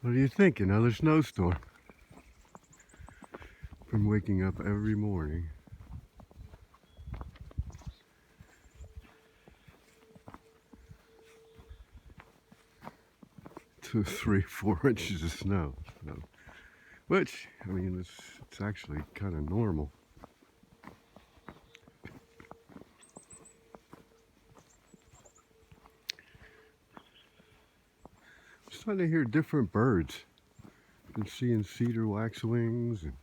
What do you think? Another snowstorm. From waking up every morning. To 3-4 inches of snow. So, which, I mean, it's actually kind of normal. I'm starting to hear different birds. Been seeing cedar waxwings and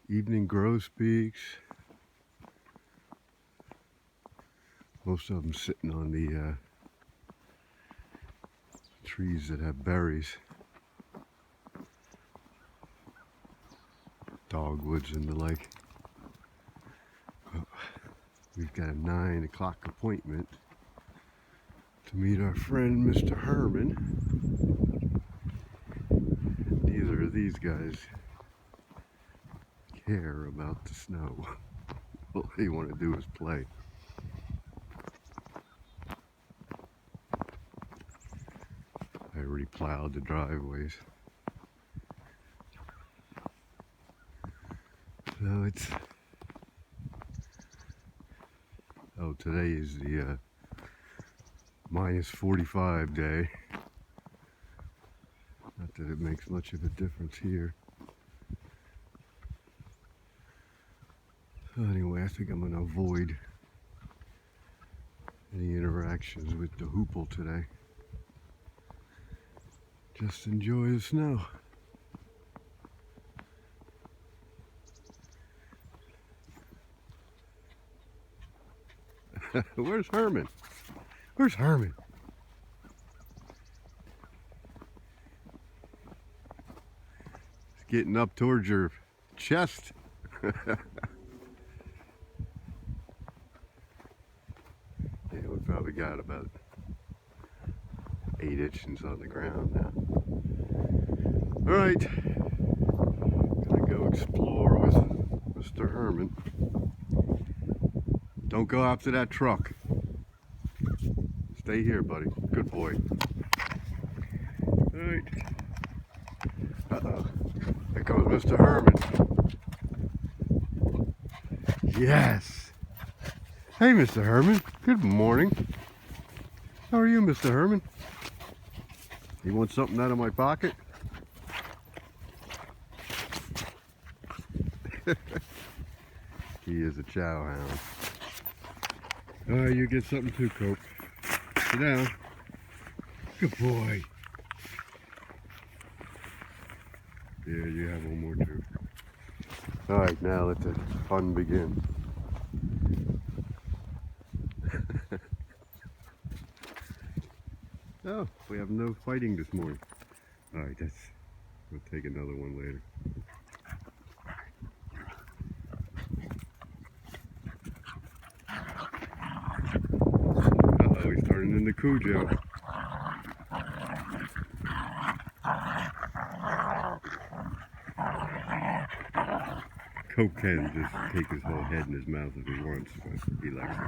evening grosbeaks. Most of them sitting on the trees that have berries. Dogwoods and the like. Well, we've got a 9 o'clock appointment to meet our friend Mr. Herman. Neither of these guys care about the snow. All they want to do is play. I already plowed the driveways. So it's... Oh, today is the minus 45 day. Not that it makes much of a difference here. So anyway, I think I'm going to avoid any interactions with the hoople today. Just enjoy the snow. Where's Herman? Where's Herman? It's getting up towards your chest. Yeah, we probably got about 8 inches on the ground now. Alright, gonna go explore with Mr. Herman. Don't go after that truck. Stay here, buddy. Good boy. Alright. Uh-oh. There goes Mr. Herman. Yes! Hey, Mr. Herman. Good morning. How are you, Mr. Herman? You want something out of my pocket? He is a chow hound. Alright, you get something too, Cope. Sit down. Good boy. Yeah, you have one more too. Alright, now let the fun begin. Oh, we have no fighting this morning. Alright, we'll take another one later. Uh-oh, he's turning into Cujo. Cope can just take his whole head in his mouth if he wants, but he likes it.